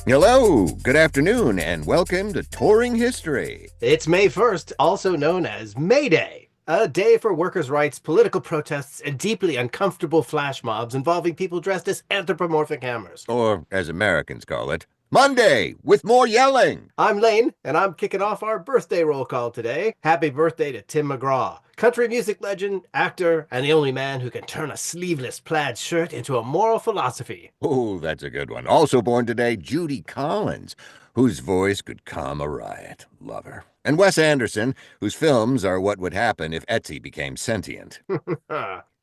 Hello, good afternoon, and welcome to Touring History. It's May 1st, also known as May Day, a day for workers' rights, political protests, and deeply uncomfortable flash mobs involving people dressed as anthropomorphic hammers. Or, as Americans call it, Monday, with more yelling. I'm Lane, and I'm kicking off our birthday roll call today. Happy birthday to Tim McGraw, country music legend, actor, and the only man who can turn a sleeveless plaid shirt into a moral philosophy. Oh, that's a good one. Also born today, Judy Collins, whose voice could calm a riot. Love her. And Wes Anderson, whose films are what would happen if Etsy became sentient.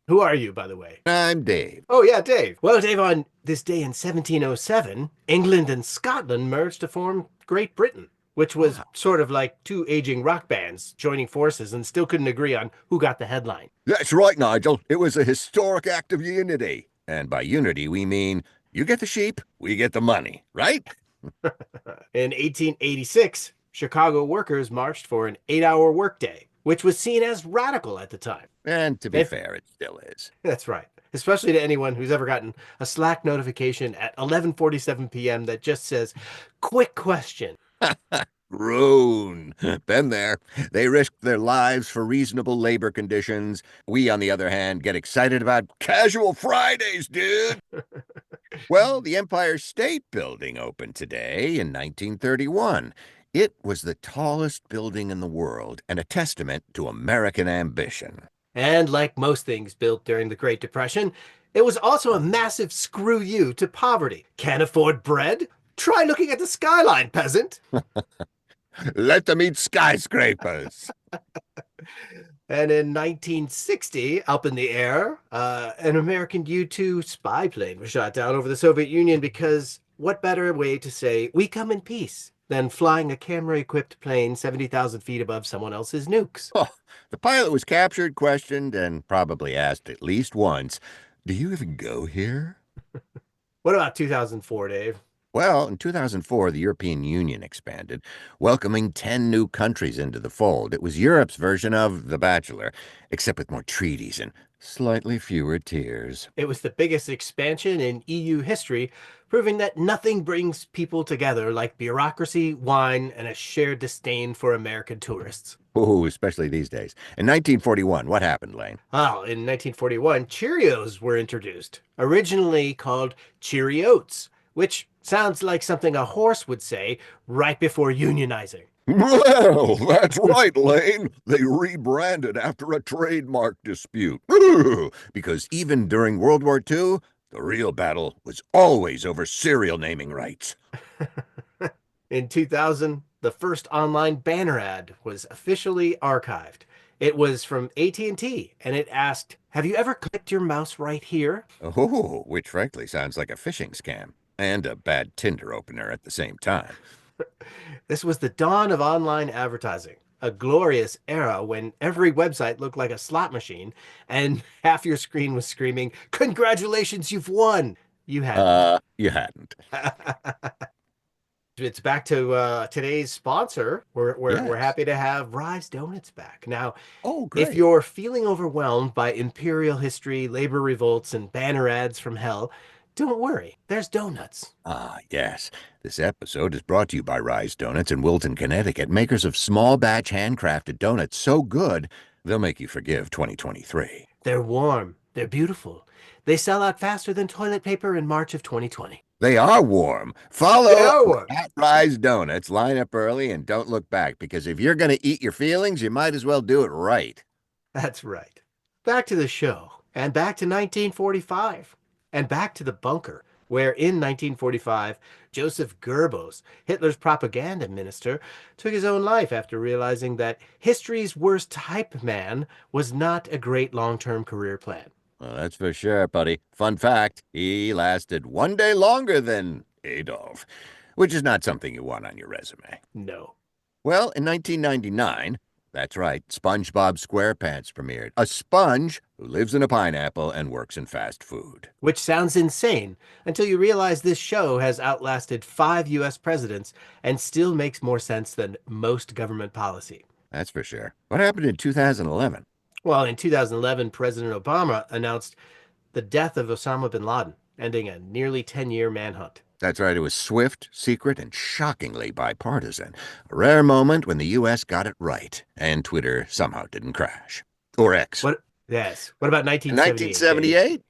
Who are you, by the way? I'm Dave. Oh, yeah, Dave. Well, Dave, on this day in 1707, England and Scotland merged to form Great Britain, which was sort of like two aging rock bands joining forces and still couldn't agree on who got the headline. That's right, Nigel. It was a historic act of unity. And by unity, we mean you get the sheep, we get the money, right? In 1886, Chicago workers marched for an 8-hour workday, which was seen as radical at the time. And to be fair, it still is. That's right. Especially to anyone who's ever gotten a Slack notification at 11:47 p.m. that just says, "Quick question." Roan. Been there. They risked their lives for reasonable labor conditions. We, on the other hand, get excited about casual Fridays, dude. Well, the Empire State Building opened today in 1931. It was the tallest building in the world and a testament to American ambition. And like most things built during the Great Depression, it was also a massive screw you to poverty. Can't afford bread? Try looking at the skyline, peasant. Let them eat skyscrapers. And in 1960, up in the air, an American U-2 spy plane was shot down over the Soviet Union because what better way to say, "We come in peace," than flying a camera-equipped plane 70,000 feet above someone else's nukes? Oh, the pilot was captured, questioned, and probably asked at least once, "Do you even go here?" What about 2004, Dave? Well, in 2004, the European Union expanded, welcoming 10 new countries into the fold. It was Europe's version of The Bachelor, except with more treaties and slightly fewer tears. It was the biggest expansion in EU history, proving that nothing brings people together like bureaucracy, wine, and a shared disdain for American tourists. Oh, especially these days. In 1941, what happened, Lane? Oh, in 1941, Cheerios were introduced, originally called Cheeriots, which sounds like something a horse would say right before unionizing. Well, that's right, Lane. They rebranded after a trademark dispute. Because even during World War II, the real battle was always over cereal naming rights. In 2000, the first online banner ad was officially archived. It was from AT&T, and it asked, "Have you ever clicked your mouse right here?" Oh, which frankly sounds like a phishing scam. And a bad Tinder opener at the same time. This was the dawn of online advertising, a glorious era when every website looked like a slot machine and half your screen was screaming, "Congratulations, you've won." You hadn't. You hadn't. It's back to today's sponsor. We're Yes. happy to have Rise Donuts back. Now, Oh, if great. you're feeling overwhelmed by imperial history, labor revolts, and banner ads from hell, don't worry. There's donuts. Ah, yes. This episode is brought to you by Rise Donuts in Wilton, Connecticut, makers of small batch handcrafted donuts so good they'll make you forgive 2023. They're warm. They're beautiful. They sell out faster than toilet paper in March of 2020. They are warm. Follow They are warm. at Rise Donuts. Line up early and don't look back, because if you're going to eat your feelings, you might as well do it right. That's right. Back to the show, and back to 1945, and back to the bunker, where in 1945, Joseph Goebbels, Hitler's propaganda minister, took his own life after realizing that history's worst hype man was not a great long-term career plan. Well, that's for sure, buddy. Fun fact, he lasted one day longer than Adolf, which is not something you want on your resume. No. Well, in 1999, that's right, SpongeBob SquarePants premiered. A sponge who lives in a pineapple and works in fast food. Which sounds insane until you realize this show has outlasted 5 US presidents and still makes more sense than most government policy. That's for sure. What happened in 2011? Well, in 2011, President Obama announced the death of Osama bin Laden, ending a nearly 10-year manhunt. That's right, it was swift, secret, and shockingly bipartisan. A rare moment when the U.S. got it right, and Twitter somehow didn't crash. Or X. What? Yes. What about In 1978, Dave? 1978?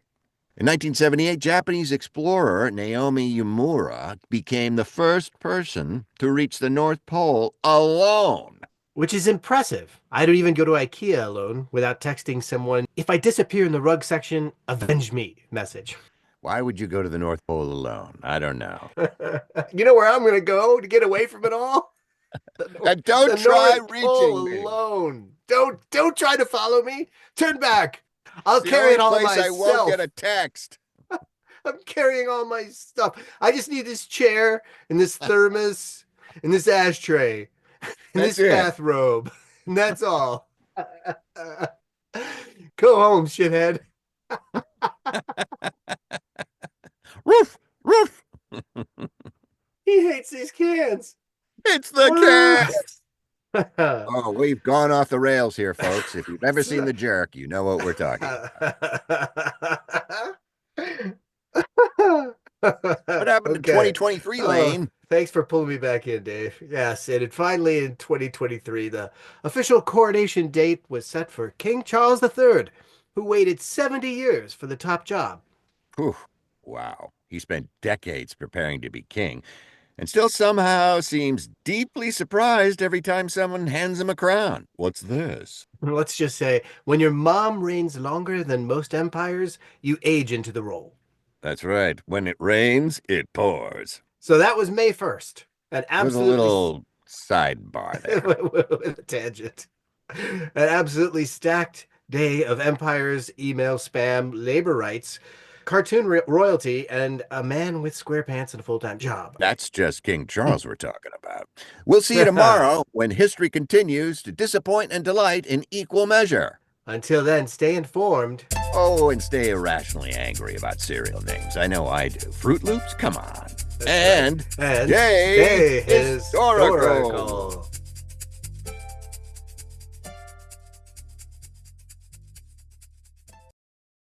In 1978, Japanese explorer Naomi Yamura became the first person to reach the North Pole alone. Which is impressive. I don't even go to IKEA alone without texting someone, if I disappear in the rug section, avenge me message. Why would you go to the North Pole alone? I don't know. You know where I'm going to go to get away from it all? And don't The try North reaching Pole me. alone. Don't try to follow me. Turn back. I'll It's carry it the all only place I myself. won't get a text. I'm carrying all my stuff. I just need this chair and this thermos and this ashtray and That's this it. bathrobe. And that's all. Go home, shithead. Roof, roof. He hates these cans. It's the cat. Oh, we've gone off the rails here, folks. If you've ever seen The Jerk, you know what we're talking about. What happened to 2023, Lane? Thanks for pulling me back in, Dave. Yes, and finally in 2023, the official coronation date was set for King Charles III, who waited 70 years for the top job. Whew. Wow. He spent decades preparing to be king, and still somehow seems deeply surprised every time someone hands him a crown. What's this? Let's just say, when your mom reigns longer than most empires, you age into the role. That's right. When it rains, it pours. So that was May 1st. An There's a absolutely little sidebar there. with a tangent. An absolutely stacked day of empires, email, spam, labor rights, cartoon royalty, and a man with square pants and a full-time job. That's just King Charles we're talking about. We'll see you tomorrow when history continues to disappoint and delight in equal measure. Until then, stay informed. Oh, and stay irrationally angry about cereal names. I know I do. Fruit Loops? Come on. That's And right. And Day Historical. Historical.